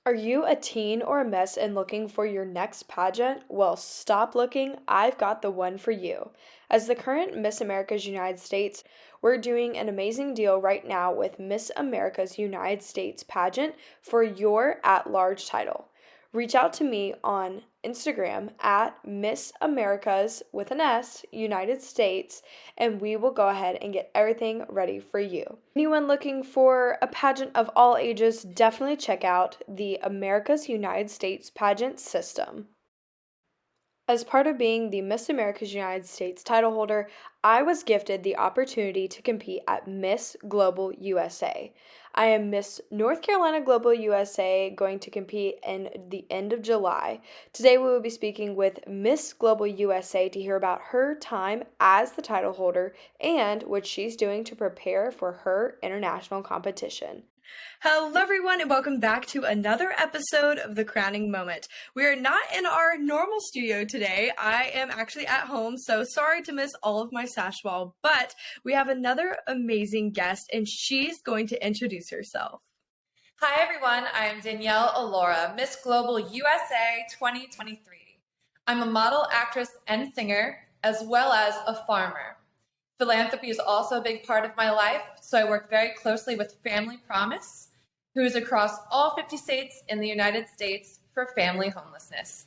Are you a teen or a mess and looking for your next pageant? Well, stop looking. I've got the one for you. As the current Miss America's United States, we're doing an amazing deal right now with Miss America's United States pageant for your at large title. Reach out to me on Instagram at Miss Americas with an S, United States, and we will go ahead and get everything ready for you. Anyone looking for a pageant of all ages, definitely check out the America's United States pageant system. As part of being the Miss America's United States title holder, I was gifted the opportunity to compete at Miss Global USA. I am Miss North Carolina Global USA, going to compete in the end of July. Today we will be speaking with Miss Global USA to hear about her time as the title holder and what she's doing to prepare for her international competition. Hello, everyone, and welcome back to another episode of The Crowning Moment. We are not in our normal studio today. I am actually at home, so sorry to miss all of my sashwall, but we have another amazing guest, and she's going to introduce herself. Hi, everyone. I'm Danielle Alura, Miss Global USA 2023. I'm a model, actress, and singer, as well as a farmer. Philanthropy is also a big part of my life, so I work very closely with Family Promise, who is across all 50 states in the United States for family homelessness.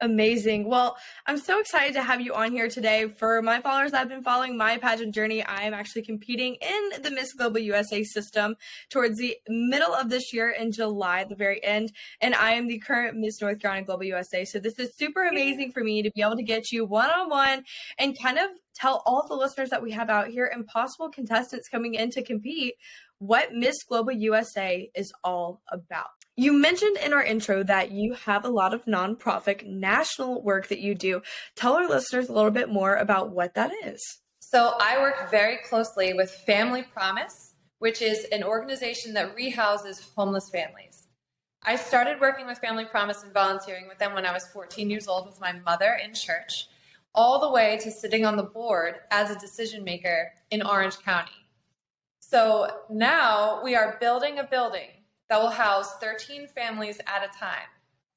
Amazing. Well, I'm so excited to have you on here today. For my followers that have been following my pageant journey, I am actually competing in the Miss Global USA system towards the middle of this year in July, at the very end. And I am the current Miss North Carolina Global USA. So this is super amazing for me to be able to get you one-on-one and kind of tell all the listeners that we have out here and possible contestants coming in to compete what Miss Global USA is all about. You mentioned in our intro that you have a lot of nonprofit national work that you do. Tell our listeners a little bit more about what that is. So I work very closely with Family Promise, which is an organization that rehouses homeless families. I started working with Family Promise and volunteering with them when I was 14 years old with my mother in church, all the way to sitting on the board as a decision maker in Orange County. So now we are building a building that will house 13 families at a time.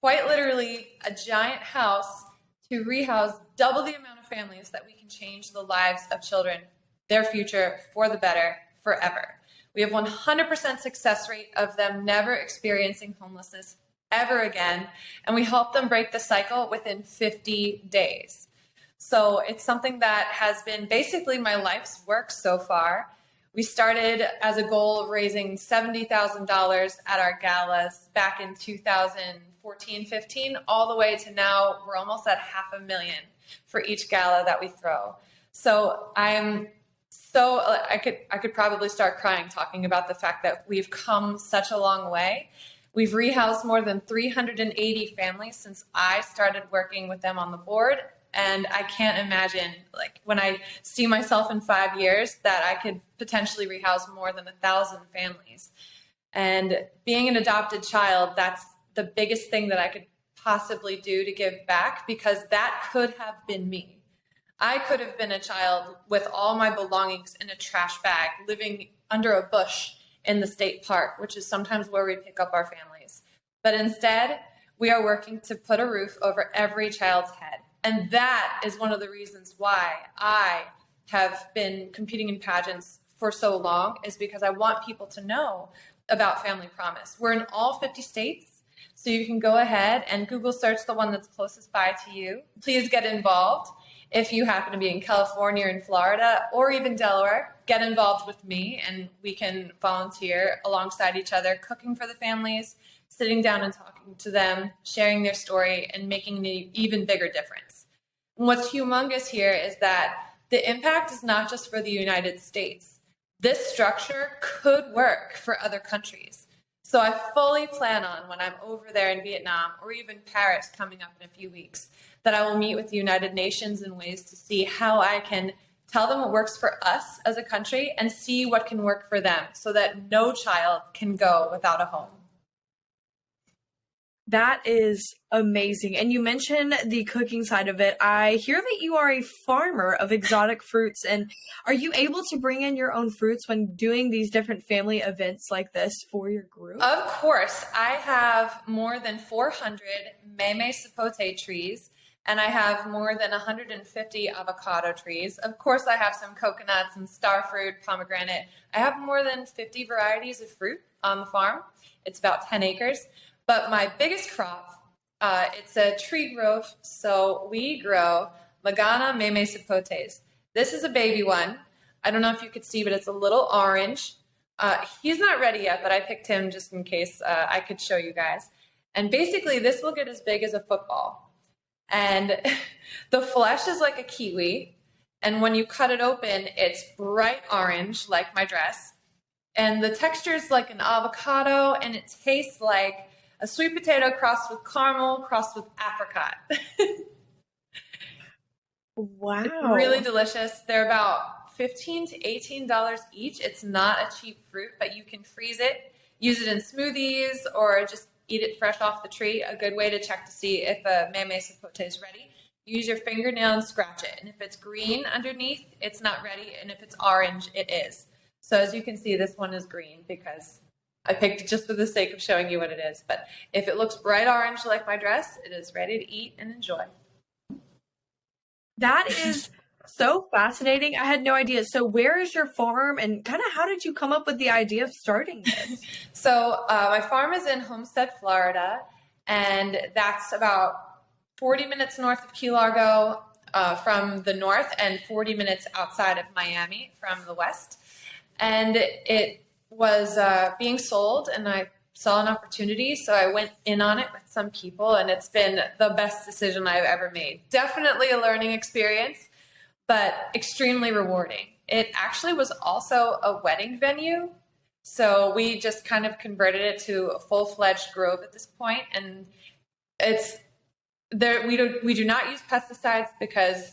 Quite literally a giant house to rehouse double the amount of families that we can change the lives of children, their future for the better, forever. We have 100% success rate of them never experiencing homelessness ever again, and we help them break the cycle within 50 days. So it's something that has been basically my life's work so far. We started as a goal of raising $70,000 at our galas back in 2014-15, all the way to now we're almost at $500,000 for each gala that we throw. So I could probably start crying talking about the fact that we've come such a long way. We've rehoused more than 380 families since I started working with them on the board. And I can't imagine, like, when I see myself in 5 years, that I could potentially rehouse more than 1,000 families. And being an adopted child, that's the biggest thing that I could possibly do to give back, because that could have been me. I could have been a child with all my belongings in a trash bag, living under a bush in the state park, which is sometimes where we pick up our families. But instead, we are working to put a roof over every child's head. And that is one of the reasons why I have been competing in pageants for so long, is because I want people to know about Family Promise. We're in all 50 states, so you can go ahead and Google search the one that's closest by to you. Please get involved. If you happen to be in California or in Florida or even Delaware, get involved with me and we can volunteer alongside each other, cooking for the families, sitting down and talking to them, sharing their story, and making an even bigger difference. And what's humongous here is that the impact is not just for the United States. This structure could work for other countries. So I fully plan on, when I'm over there in Vietnam or even Paris coming up in a few weeks, that I will meet with the United Nations in ways to see how I can tell them what works for us as a country and see what can work for them, so that no child can go without a home. That is amazing. And you mentioned the cooking side of it. I hear that you are a farmer of exotic fruits. And are you able to bring in your own fruits when doing these different family events like this for your group? Of course, I have more than 400 meme sapote trees, and I have more than 150 avocado trees. Of course, I have some coconuts and starfruit, pomegranate. I have more than 50 varieties of fruit on the farm. It's about 10 acres. But my biggest crop, it's a tree grove, so we grow Magana meme sapotes. This is a baby one. I don't know if you could see, but it's a little orange. He's not ready yet, but I picked him just in case I could show you guys. And basically, this will get as big as a football. And the flesh is like a kiwi. And when you cut it open, it's bright orange, like my dress. And the texture is like an avocado, and it tastes like a sweet potato crossed with caramel, crossed with apricot. Wow. It's really delicious. They're about $15 to $18 each. It's not a cheap fruit, but you can freeze it, use it in smoothies, or just eat it fresh off the tree. A good way to check to see if a meme sapote is ready. Use your fingernail and scratch it. And if it's green underneath, it's not ready. And if it's orange, it is. So as you can see, this one is green because I picked it just for the sake of showing you what it is. But if it looks bright orange like my dress, it is ready to eat and enjoy. That is so fascinating. I had no idea. So where is your farm, and kind of how did you come up with the idea of starting this? So my farm is in Homestead, Florida, and that's about 40 minutes north of Key Largo from the north and 40 minutes outside of Miami from the west. And it was being sold, and I saw an opportunity, so I went in on it with some people, and it's been the best decision I've ever made. Definitely a learning experience, but extremely rewarding. It actually was also a wedding venue, so we just kind of converted it to a full-fledged grove at this point, and it's there. We do not use pesticides because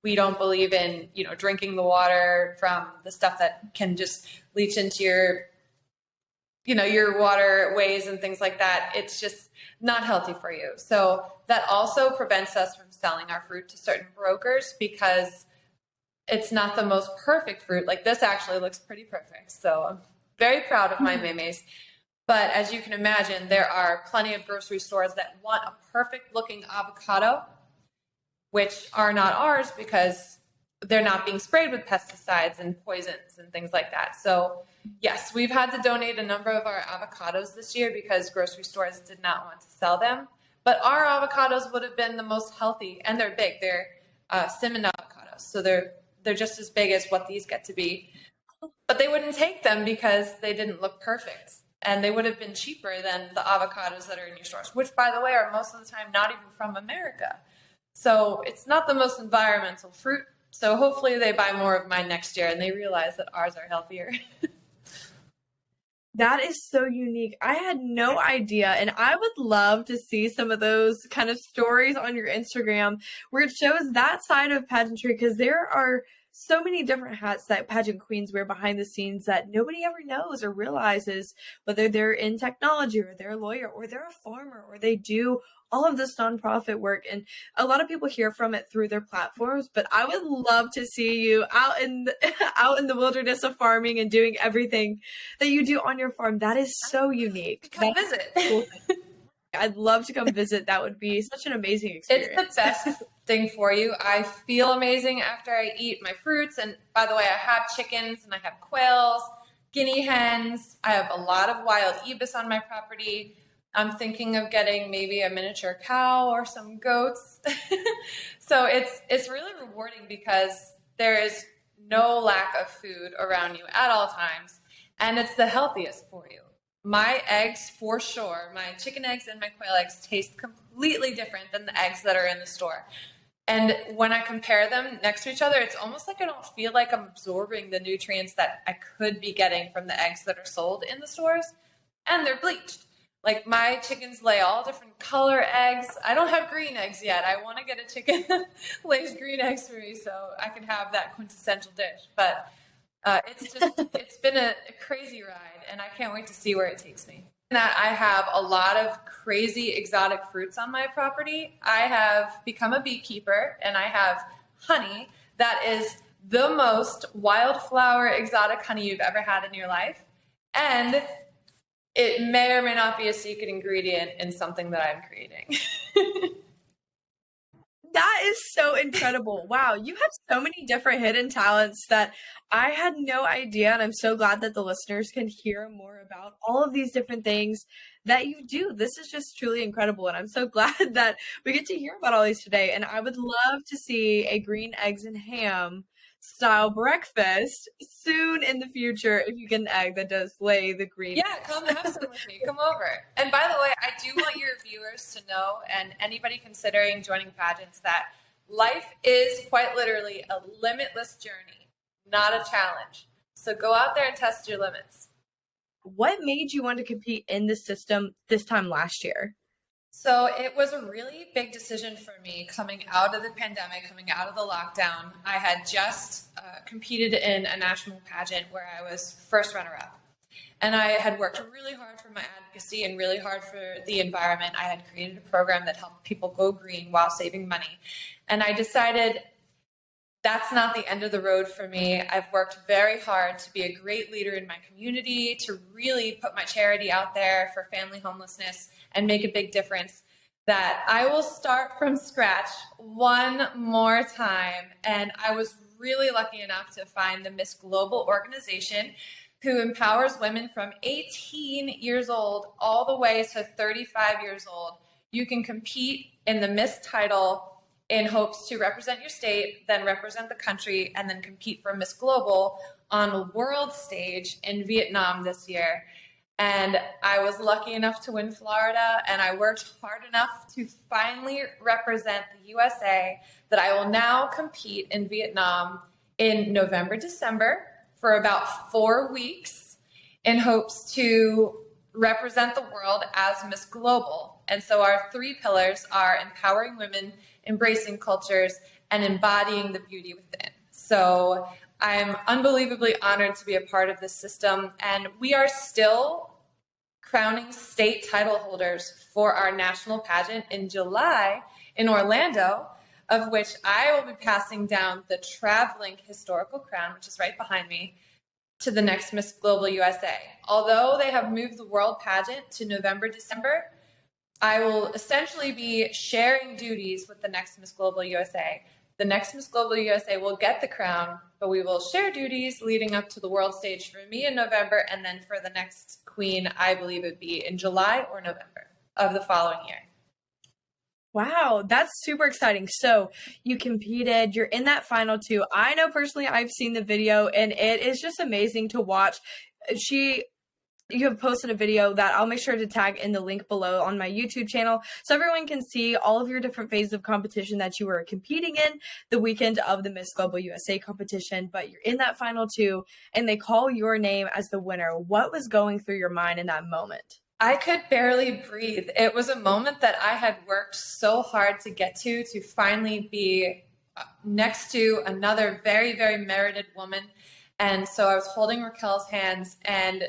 we don't believe in drinking the water from the stuff that can just leach into your waterways and things like that. It's just not healthy for you. So that also prevents us from selling our fruit to certain brokers because it's not the most perfect fruit. Like this actually looks pretty perfect. So I'm very proud of my memes. But as you can imagine, there are plenty of grocery stores that want a perfect looking avocado, which are not ours because they're not being sprayed with pesticides and poisons and things like that. So yes, we've had to donate a number of our avocados this year because grocery stores did not want to sell them. But our avocados would have been the most healthy, and they're big. They're Simon avocados, so they're just as big as what these get to be. But they wouldn't take them because they didn't look perfect, and they would have been cheaper than the avocados that are in your stores, which, by the way, are most of the time not even from America. So it's not the most environmental fruit. So hopefully they buy more of mine next year and they realize that ours are healthier. That is so unique. I had no idea, and I would love to see some of those kind of stories on your Instagram where it shows that side of pageantry, because there are so many different hats that pageant queens wear behind the scenes that nobody ever knows or realizes, whether they're in technology or they're a lawyer or they're a farmer or they do all of this nonprofit work. And a lot of people hear from it through their platforms, but I would love to see you out in out in the wilderness of farming and doing everything that you do on your farm. That is so unique. Come visit. Cool. I'd love to come visit. That would be such an amazing experience. It's the best thing for you. I feel amazing after I eat my fruits. And by the way, I have chickens and I have quails, guinea hens. I have a lot of wild ibis on my property. I'm thinking of getting maybe a miniature cow or some goats. So it's really rewarding because there is no lack of food around you at all times. And it's the healthiest for you. My eggs, for sure, my chicken eggs and my quail eggs taste completely different than the eggs that are in the store. And when I compare them next to each other, it's almost like I don't feel like I'm absorbing the nutrients that I could be getting from the eggs that are sold in the stores. And they're bleached. Like my chickens lay all different color eggs. I don't have green eggs yet. I want to get a chicken that lays green eggs for me so I can have that quintessential dish. But it's been a crazy ride, and I can't wait to see where it takes me. that I have a lot of crazy exotic fruits on my property. I have become a beekeeper, and I have honey that is the most wildflower exotic honey you've ever had in your life. And it may or may not be a secret ingredient in something that I'm creating. That is so incredible. Wow, you have so many different hidden talents that I had no idea, and I'm so glad that the listeners can hear more about all of these different things that you do. This is just truly incredible, and I'm so glad that we get to hear about all these today. And I would love to see a green eggs and ham style breakfast soon in the future if you get an egg that does lay the green Yeah, eggs. come have some with me. Come over. And by the way, I do want your viewers to know, and anybody considering joining pageants, that life is quite literally a limitless journey, not a challenge. So go out there and test your limits. What made you want to compete in this system this time last year? So it was a really big decision for me coming out of the pandemic, coming out of the lockdown. I had just competed in a national pageant where I was first runner-up. And I had worked really hard for my advocacy and really hard for the environment. I had created a program that helped people go green while saving money. And I decided that's not the end of the road for me. I've worked very hard to be a great leader in my community, to really put my charity out there for family homelessness and make a big difference, that I will start from scratch one more time. And I was really lucky enough to find the Miss Global organization, who empowers women from 18 years old all the way to 35 years old. You can compete in the Miss title in hopes to represent your state, then represent the country, and then compete for Miss Global on a world stage in Vietnam this year. And I was lucky enough to win Florida, and I worked hard enough to finally represent the USA, that I will now compete in Vietnam in November, December for about 4 weeks in hopes to represent the world as Miss Global. And so our 3 pillars are empowering women, embracing cultures, and embodying the beauty within. So I'm unbelievably honored to be a part of this system, and we are still crowning state title holders for our national pageant in July in Orlando, of which I will be passing down the traveling historical crown, which is right behind me, to the next Miss Global USA. Although they have moved the world pageant to November, December, I will essentially be sharing duties with the next Miss Global USA. The next Miss Global USA will get the crown, but we will share duties leading up to the world stage for me in November, and then for the next queen, I believe it would be in July or November of the following year. Wow, that's super exciting. So you competed, you're in that final 2. I know personally I've seen the video, and it is just amazing to watch. You have posted a video that I'll make sure to tag in the link below on my YouTube channel so everyone can see all of your different phases of competition that you were competing in the weekend of the Miss Global USA competition. But you're in that final 2, and they call your name as the winner. What was going through your mind in that moment? I could barely breathe. It was a moment that I had worked so hard to get to finally be next to another very, very merited woman. And so I was holding Raquel's hands, and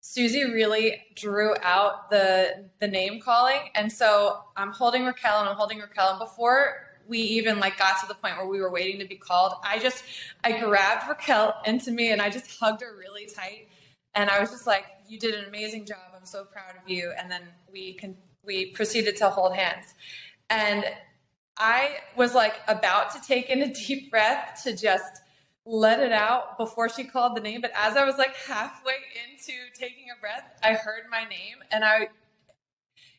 Susie really drew out the name calling. And so I'm holding Raquel, and before we even got to the point where we were waiting to be called, I grabbed Raquel into me, and I just hugged her really tight. And I was just like, you did an amazing job. I'm so proud of you. And then we proceeded to hold hands. And I was about to take in a deep breath to just let it out before she called the name. But as I was halfway into taking a breath, I heard my name. And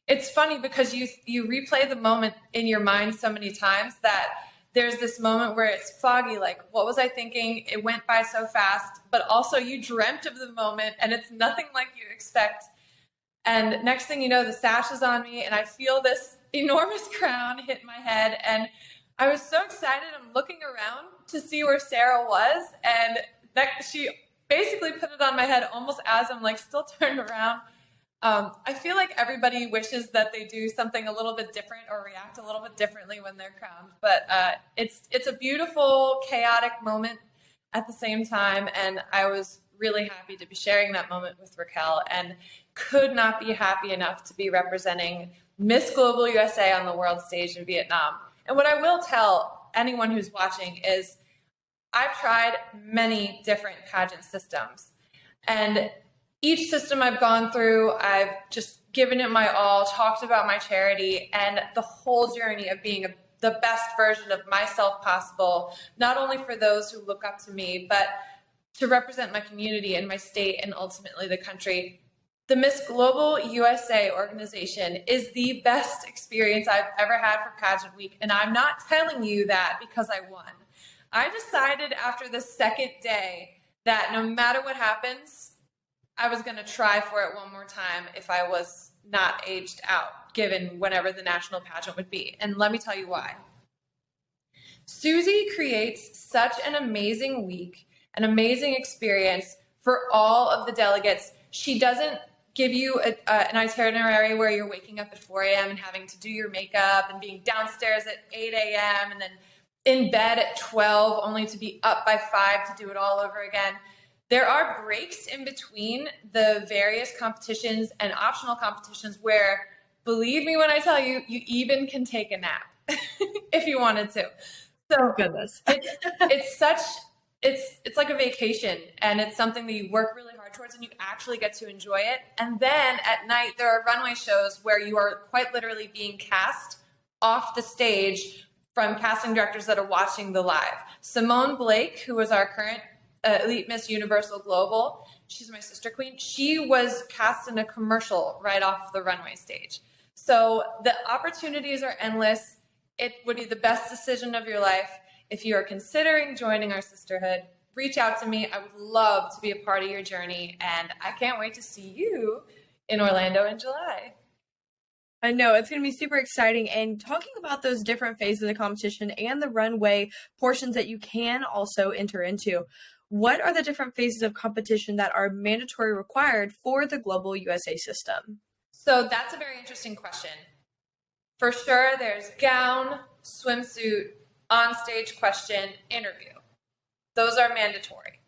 it's funny because you replay the moment in your mind so many times that there's this moment where it's foggy, what was I thinking? It went by so fast, but also you dreamt of the moment, and it's nothing like you expect. And next thing you know, the sash is on me, and I feel this enormous crown hit my head, and I was so excited. I'm looking around to see where Sarah was, and she basically put it on my head almost as I'm still turned around. I feel like everybody wishes that they do something a little bit different or react a little bit differently when they're crowned. But it's a beautiful, chaotic moment at the same time. And I was really happy to be sharing that moment with Raquel and could not be happy enough to be representing Miss Global USA on the world stage in Vietnam. And what I will tell anyone who's watching is I've tried many different pageant systems, and each system I've gone through, I've just given it my all, talked about my charity, and the whole journey of being the best version of myself possible, not only for those who look up to me, but to represent my community and my state and ultimately the country. The Miss Global USA organization is the best experience I've ever had for pageant week, and I'm not telling you that because I won. I decided after the second day that no matter what happens, I was going to try for it one more time if I was not aged out, given whenever the national pageant would be. And let me tell you why. Susie creates such an amazing week, an amazing experience for all of the delegates. She doesn't give you an itinerary where you're waking up at 4 a.m. and having to do your makeup and being downstairs at 8 a.m. and then in bed at 12, only to be up by 5 to do it all over again. There are breaks in between the various competitions and optional competitions where, believe me when I tell you, you even can take a nap if you wanted to. So Goodness. it's like a vacation, and it's something that you work really hard towards and you actually get to enjoy it. And then at night, there are runway shows where you are quite literally being cast off the stage from casting directors that are watching the live. Simone Blake, who was our current Elite Miss Universal Global, she's my sister queen. She was cast in a commercial right off the runway stage. So the opportunities are endless. It would be the best decision of your life. If you are considering joining our sisterhood, reach out to me. I would love to be a part of your journey, and I can't wait to see you in Orlando in July. I know, it's going to be super exciting. And talking about those different phases of the competition and the runway portions that you can also enter into, what are the different phases of competition that are mandatory required for the Global USA system? So that's a very interesting question. For sure, there's gown, swimsuit, onstage question, interview. Those are mandatory.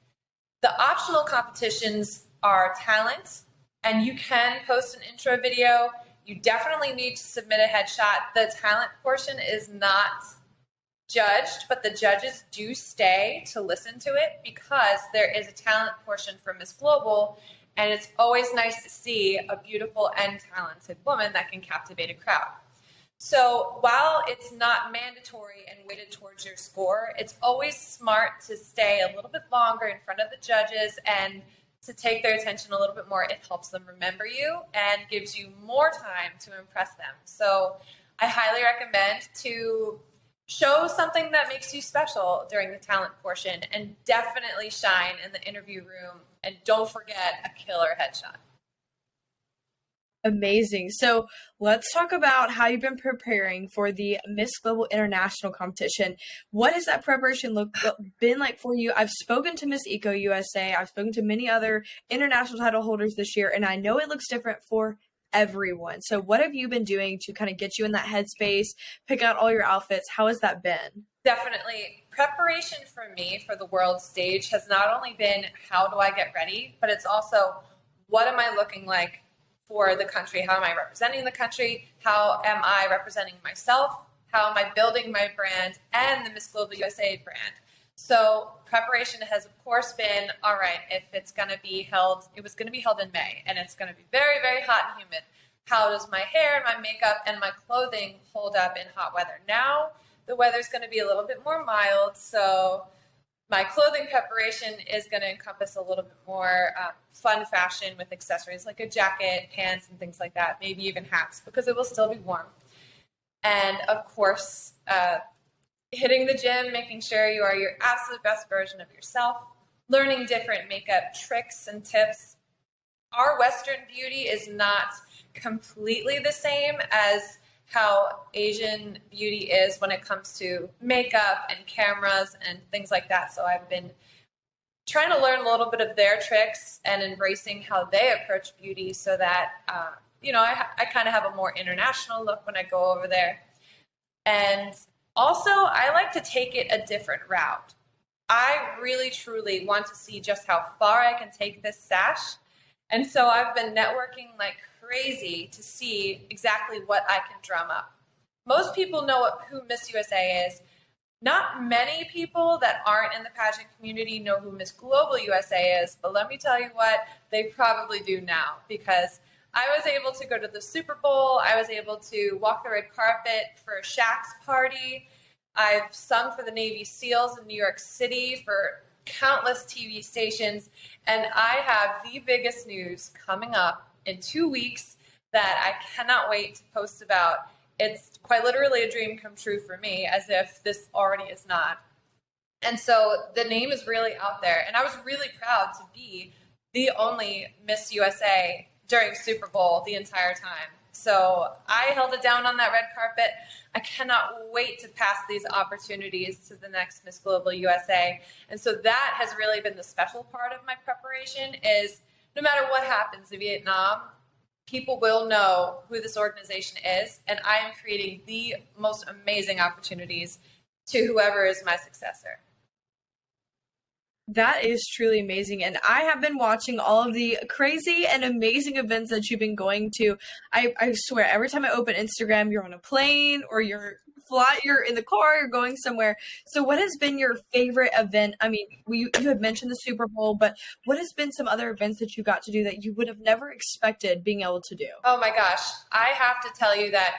The optional competitions are talent, and you can post an intro video. You definitely need to submit a headshot. The talent portion is not judged, but the judges do stay to listen to it because there is a talent portion for Miss Global, and it's always nice to see a beautiful and talented woman that can captivate a crowd. So while it's not mandatory and weighted towards your score, it's always smart to stay a little bit longer in front of the judges and to take their attention a little bit more. It helps them remember you and gives you more time to impress them. So I highly recommend to show something that makes you special during the talent portion, and definitely shine in the interview room, and don't forget a killer headshot. Amazing. So let's talk about how you've been preparing for the Miss Global International competition. What has that preparation been like for you? I've spoken to Miss Eco USA. I've spoken to many other international title holders this year, and I know it looks different for everyone. So what have you been doing to kind of get you in that headspace, pick out all your outfits? How has that been? Definitely. Preparation for me for the world stage has not only been how do I get ready, but it's also what am I looking like for the country? How am I representing the country? How am I representing myself? How am I building my brand and the Miss Global USA brand? So preparation has, of course, been, all right, if it's going to be held, it was going to be held in May, and it's going to be very, very hot and humid. How does my hair and my makeup and my clothing hold up in hot weather? Now the weather's going to be a little bit more mild, so my clothing preparation is going to encompass a little bit more fun fashion with accessories like a jacket, pants, and things like that, maybe even hats, because it will still be warm. And of course, hitting the gym, making sure you are your absolute best version of yourself, learning different makeup tricks and tips. Our Western beauty is not completely the same as how Asian beauty is when it comes to makeup and cameras and things like that. So I've been trying to learn a little bit of their tricks and embracing how they approach beauty so that, I kind of have a more international look when I go over there. And also, I like to take it a different route. I really, truly want to see just how far I can take this sash. And so I've been networking like crazy to see exactly what I can drum up. Most people know who Miss USA is. Not many people that aren't in the pageant community know who Miss Global USA is, but let me tell you what, they probably do now, because I was able to go to the Super Bowl. I was able to walk the red carpet for Shaq's party. I've sung for the Navy SEALs in New York City for countless TV stations, and I have the biggest news coming up in 2 weeks that I cannot wait to post about. It's quite literally a dream come true for me, as if this already is not. And so the name is really out there, and I was really proud to be the only Miss USA during Super Bowl the entire time. So I held it down on that red carpet. I cannot wait to pass these opportunities to the next Miss Global USA. And so that has really been the special part of my preparation, is no matter what happens in Vietnam, people will know who this organization is, and I am creating the most amazing opportunities to whoever is my successor. That is truly amazing. And I have been watching all of the crazy and amazing events that you've been going to. I swear, every time I open Instagram, you're on a plane or you're in the car, you're going somewhere. So what has been your favorite event? I mean, you had mentioned the Super Bowl, but what has been some other events that you got to do that you would have never expected being able to do? Oh my gosh. I have to tell you that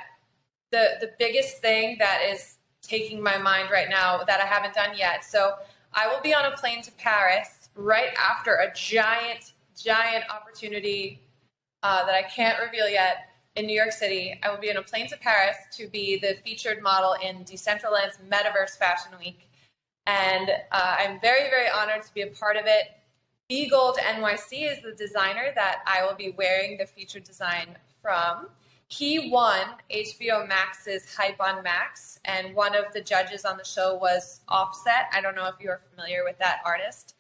the biggest thing that is taking my mind right now that I haven't done yet. So I will be on a plane to Paris right after a giant opportunity that I can't reveal yet in New York City. I will be on a plane to Paris to be the featured model in Decentraland's Metaverse Fashion Week. And I'm very, very honored to be a part of it. B Gold NYC is the designer that I will be wearing the featured design from. He won HBO Max's Hype on Max, and one of the judges on the show was Offset. I don't know if you're familiar with that artist.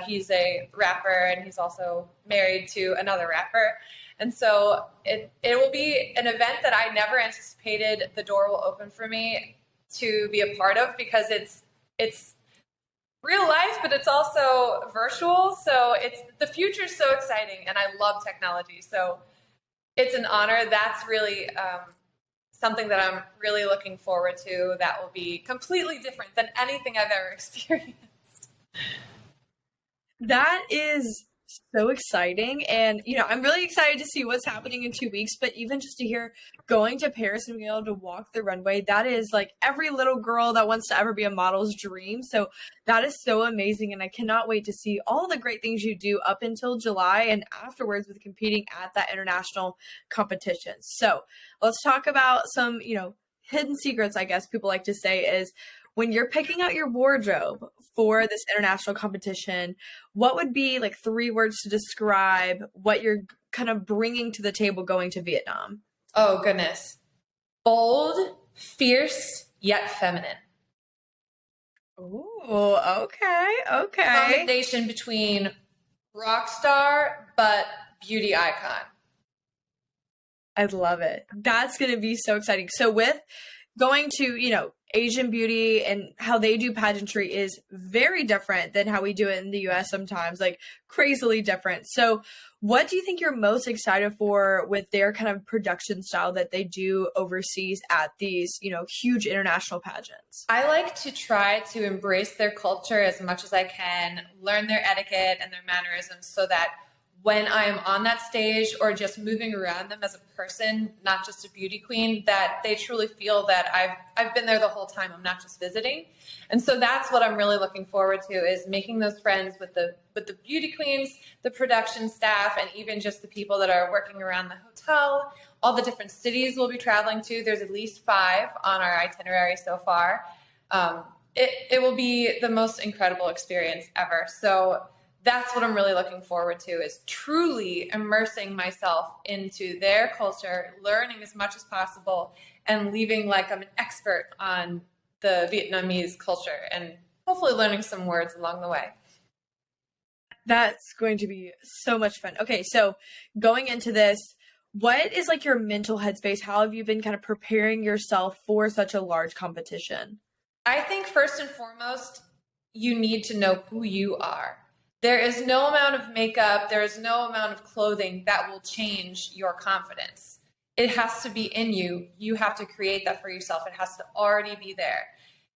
He's a rapper, and he's also married to another rapper. And so it will be an event that I never anticipated the door will open for me to be a part of, because it's real life, but it's also virtual. So the future is so exciting, and I love technology. So it's an honor. That's really something that I'm really looking forward to. That will be completely different than anything I've ever experienced. That is so exciting. And, I'm really excited to see what's happening in 2 weeks, but even just to hear going to Paris and being able to walk the runway, that is like every little girl that wants to ever be a model's dream. So that is so amazing. And I cannot wait to see all the great things you do up until July and afterwards with competing at that international competition. So let's talk about some, hidden secrets, I guess people like to say, is when you're picking out your wardrobe for this international competition, what would be like 3 words to describe what you're kind of bringing to the table going to Vietnam? Oh, goodness. Bold, fierce, yet feminine. Oh, okay. Combination between rock star, but beauty icon. I love it. That's going to be so exciting. So with going to, Asian beauty and how they do pageantry is very different than how we do it in the US sometimes, like crazily different. So what do you think you're most excited for with their kind of production style that they do overseas at these, huge international pageants? I like to try to embrace their culture as much as I can, learn their etiquette and their mannerisms, so that when I am on that stage or just moving around them as a person, not just a beauty queen, that they truly feel that I've been there the whole time. I'm not just visiting. And so that's what I'm really looking forward to, is making those friends with the beauty queens, the production staff, and even just the people that are working around the hotel, all the different cities we'll be traveling to. There's at least 5 on our itinerary so far. It will be the most incredible experience ever. So that's what I'm really looking forward to, is truly immersing myself into their culture, learning as much as possible, and leaving like I'm an expert on the Vietnamese culture, and hopefully learning some words along the way. That's going to be so much fun. Okay, so going into this, what is like your mental headspace? How have you been kind of preparing yourself for such a large competition? I think first and foremost, you need to know who you are. There is no amount of makeup, there is no amount of clothing that will change your confidence. It has to be in you. You have to create that for yourself. It has to already be there.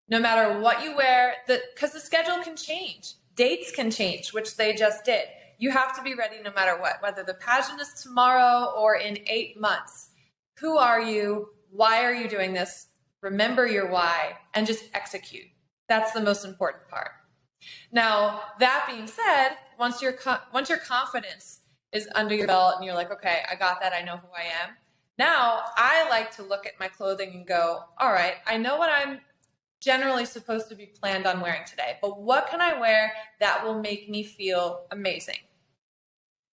No matter what you wear, because the schedule can change. Dates can change, which they just did. You have to be ready no matter what, whether the pageant is tomorrow or in 8 months. Who are you? Why are you doing this? Remember your why and just execute. That's the most important part. Now, that being said, once your confidence is under your belt and you're like, okay, I got that, I know who I am. Now, I like to look at my clothing and go, all right, I know what I'm generally supposed to be planned on wearing today, but what can I wear that will make me feel amazing?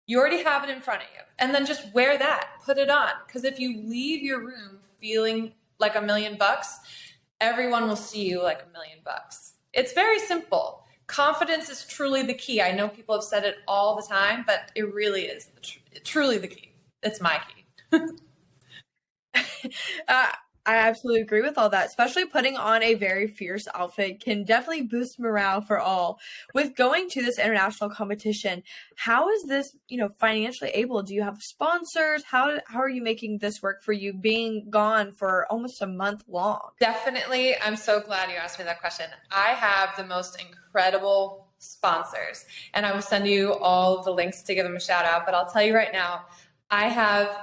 You already have it in front of you. And then just wear that, put it on. Because if you leave your room feeling like $1 million, everyone will see you like $1 million. It's very simple. Confidence is truly the key. I know people have said it all the time, but it really is truly the key. It's my key. I absolutely agree with all that, especially putting on a very fierce outfit can definitely boost morale for all. With going to this international competition, how is this, financially able? Do you have sponsors? How are you making this work for you being gone for almost a month long? Definitely. I'm so glad you asked me that question. I have the most incredible sponsors, and I will send you all the links to give them a shout out, but I'll tell you right now, I have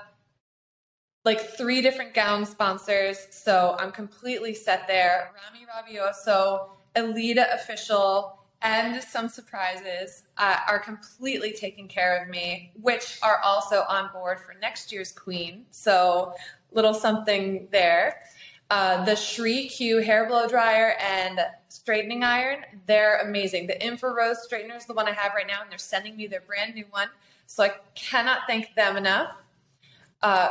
like 3 different gown sponsors, so I'm completely set there. Rami Rabioso, Elita Official, and some surprises are completely taking care of me, which are also on board for next year's Queen. So little something there. The Shri Q hair blow dryer and straightening iron, they're amazing. The infrared straightener is the one I have right now, and they're sending me their brand new one. So I cannot thank them enough.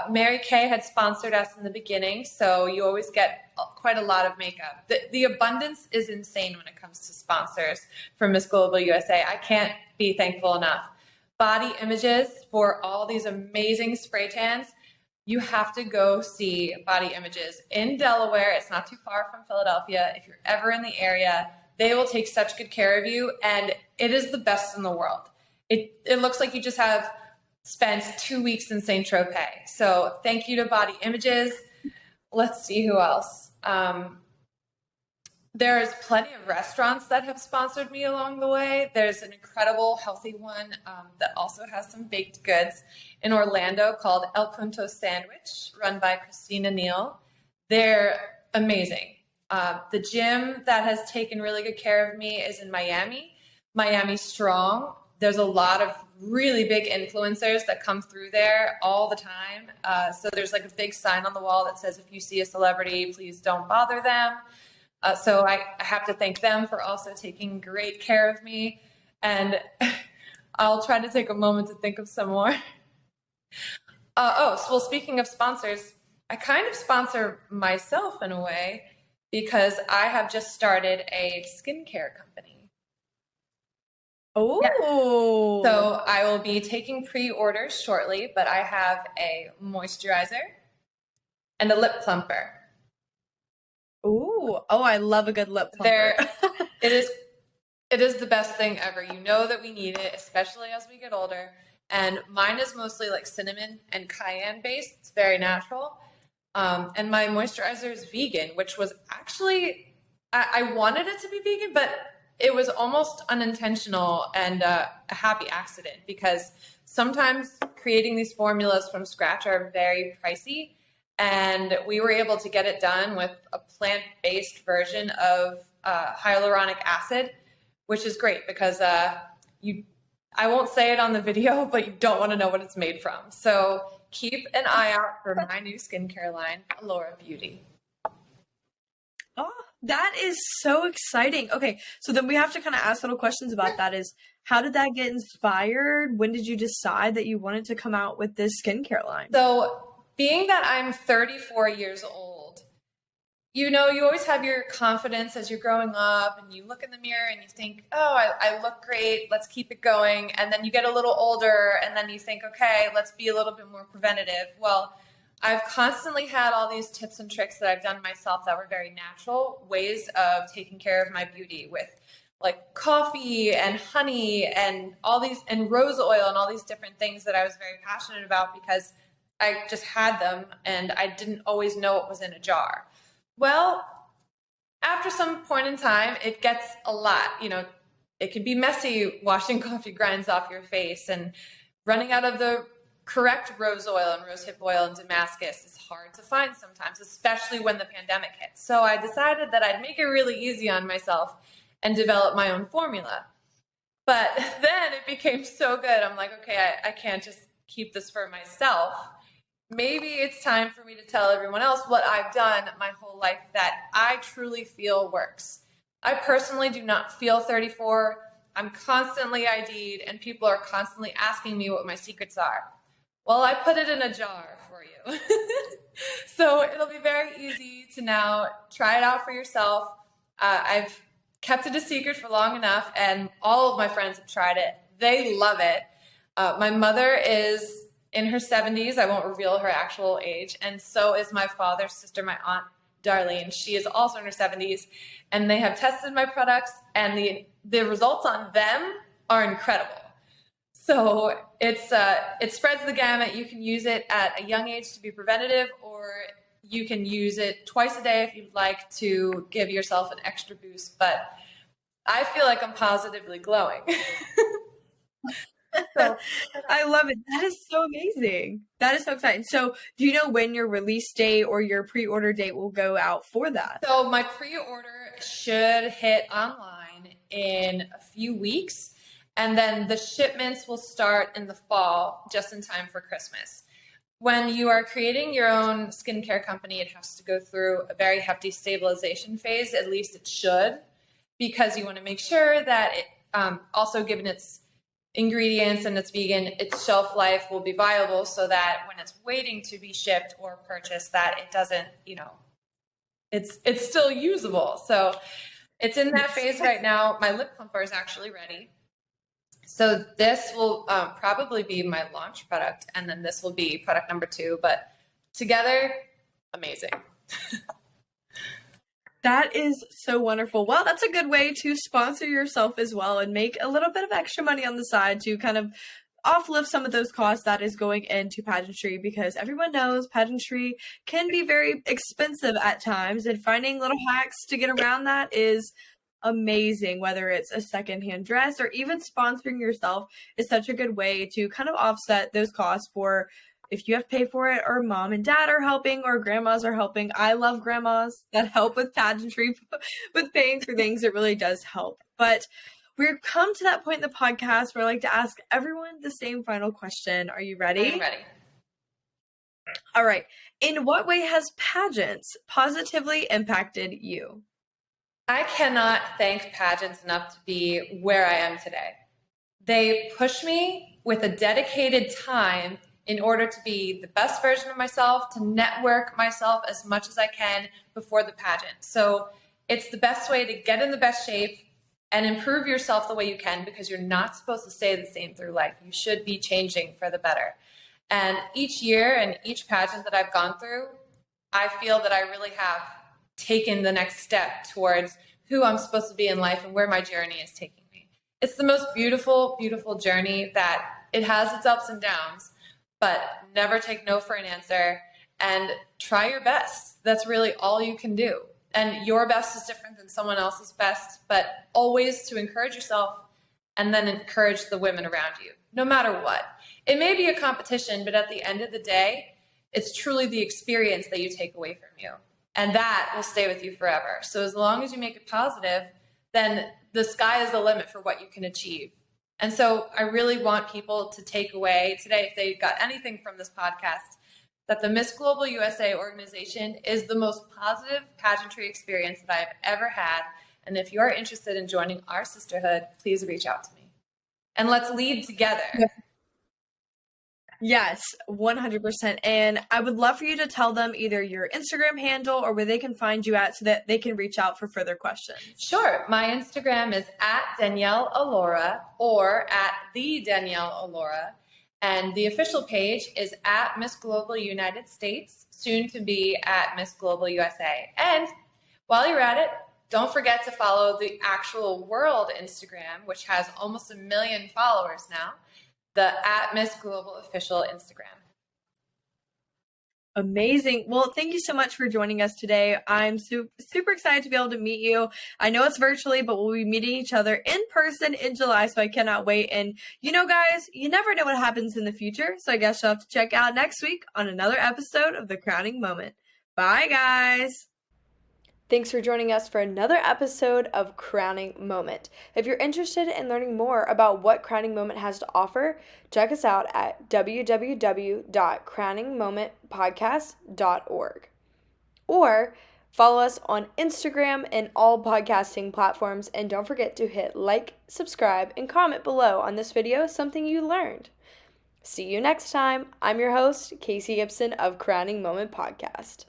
Mary Kay had sponsored us in the beginning, so you always get quite a lot of makeup. The abundance is insane when it comes to sponsors from Miss Global USA. I can't be thankful enough. Body Images for all these amazing spray tans. You have to go see Body Images in Delaware. It's not too far from Philadelphia. If you're ever in the area, they will take such good care of you, and it is the best in the world. It looks like you just have spent 2 weeks in St. Tropez. So thank you to Body Images. Let's see who else. There's plenty of restaurants that have sponsored me along the way. There's an incredible healthy one that also has some baked goods in Orlando called El Punto Sandwich, run by Christina Neal. They're amazing. The gym that has taken really good care of me is in Miami, Miami Strong. There's a lot of really big influencers that come through there all the time. So there's like a big sign on the wall that says, if you see a celebrity, please don't bother them. So I have to thank them for also taking great care of me. And I'll try to take a moment to think of some more. Well, speaking of sponsors, I kind of sponsor myself in a way because I have just started a skincare company. Oh, yeah. So I will be taking pre-orders shortly, but I have a moisturizer and a lip plumper. Oh, I love a good lip plumper. It is the best thing ever. You know that we need it, especially as we get older. And mine is mostly like cinnamon and cayenne based. It's very natural. And my moisturizer is vegan, which was actually, I wanted it to be vegan, but it was almost unintentional and a happy accident because sometimes creating these formulas from scratch are very pricey. And we were able to get it done with a plant-based version of hyaluronic acid, which is great because I won't say it on the video, but you don't want to know what it's made from. So keep an eye out for my new skincare line, Alura Beauty. Oh, that is so exciting. Okay, so then we have to kind of ask little questions about that is, how did that get inspired? When did you decide that you wanted to come out with this skincare line? So being that I'm 34 years old, you always have your confidence as you're growing up and you look in the mirror and you think, oh, I look great. Let's keep it going. And then you get a little older and then you think, okay, let's be a little bit more preventative. Well, I've constantly had all these tips and tricks that I've done myself that were very natural ways of taking care of my beauty with like coffee and honey and all these, and rose oil and all these different things that I was very passionate about because I just had them and I didn't always know what was in a jar. Well, after some point in time, it gets a lot. It can be messy washing coffee grinds off your face, and running out of the correct rose oil and rosehip oil in Damascus is hard to find sometimes, especially when the pandemic hit. So I decided that I'd make it really easy on myself and develop my own formula. But then it became so good. I'm like, okay, I can't just keep this for myself. Maybe it's time for me to tell everyone else what I've done my whole life that I truly feel works. I personally do not feel 34. I'm constantly ID'd, and people are constantly asking me what my secrets are. Well, I put it in a jar for you. So it'll be very easy to now try it out for yourself. I've kept it a secret for long enough, and all of my friends have tried it. They love it. My mother is in her 70s. I won't reveal her actual age. And so is my father's sister, my aunt, Darlene. She is also in her 70s. And they have tested my products, and the results on them are incredible. So it spreads the gamut. You can use it at a young age to be preventative, or you can use it twice a day if you'd like to give yourself an extra boost. But I feel like I'm positively glowing. So, I love it. That is so amazing. That is so exciting. So do you know when your release date or your pre-order date will go out for that? So my pre-order should hit online in a few weeks, and then the shipments will start in the fall, just in time for Christmas. When you are creating your own skincare company, it has to go through a very hefty stabilization phase. At least it should, because you want to make sure that it, also given its ingredients and it's vegan, its shelf life will be viable, so that when it's waiting to be shipped or purchased, that it doesn't, it's still usable. So it's in that phase right now. My lip plumper is actually ready. So this will probably be my launch product, and then this will be product number 2, but together, amazing. That is so wonderful. Well, that's a good way to sponsor yourself as well and make a little bit of extra money on the side to kind of offlift some of those costs that is going into pageantry, because everyone knows pageantry can be very expensive at times, and finding little hacks to get around that is amazing. Whether it's a secondhand dress or even sponsoring yourself is such a good way to kind of offset those costs for if you have to pay for it, or mom and dad are helping, or grandmas are helping. I love grandmas that help with pageantry, with paying for things. It really does help. But we've come to that point in the podcast where I like to ask everyone the same final question. Are you ready? I'm ready. All right. In what way has pageants positively impacted you? I cannot thank pageants enough to be where I am today. They push me with a dedicated time in order to be the best version of myself, to network myself as much as I can before the pageant. So it's the best way to get in the best shape and improve yourself the way you can, because you're not supposed to stay the same through life. You should be changing for the better. And each year and each pageant that I've gone through, I feel that I really have taken the next step towards who I'm supposed to be in life and where my journey is taking me. It's the most beautiful, beautiful journey that it has its ups and downs, but never take no for an answer, and try your best. That's really all you can do. And your best is different than someone else's best, but always to encourage yourself and then encourage the women around you, no matter what. It may be a competition, but at the end of the day, it's truly the experience that you take away from you. And that will stay with you forever. So as long as you make it positive, then the sky is the limit for what you can achieve. And so I really want people to take away today, if they got anything from this podcast, that the Miss Global USA organization is the most positive pageantry experience that I've ever had. And if you are interested in joining our sisterhood, please reach out to me. And let's lead together. Yes, 100%. And I would love for you to tell them either your Instagram handle or where they can find you at, so that they can reach out for further questions. Sure. My Instagram is at Danielle Alura, or at the Danielle Alura. And the official page is at Miss Global United States, soon to be at Miss Global USA. And while you're at it, Don't forget to follow the actual world Instagram, which has almost 1 million followers now, the @missglobalofficial Instagram. Amazing. Well, thank you so much for joining us today. I'm super excited to be able to meet you. I know it's virtually, but we'll be meeting each other in person in July, so I cannot wait. And guys, you never know what happens in the future, so I guess you'll have to check out next week on another episode of The Crowning Moment. Bye, guys. Thanks for joining us for another episode of Crowning Moment. If you're interested in learning more about what Crowning Moment has to offer, check us out at www.crowningmomentpodcast.org. Or follow us on Instagram and all podcasting platforms, and don't forget to hit like, subscribe, and comment below on this video something you learned. See you next time. I'm your host, Casey Gibson of Crowning Moment Podcast.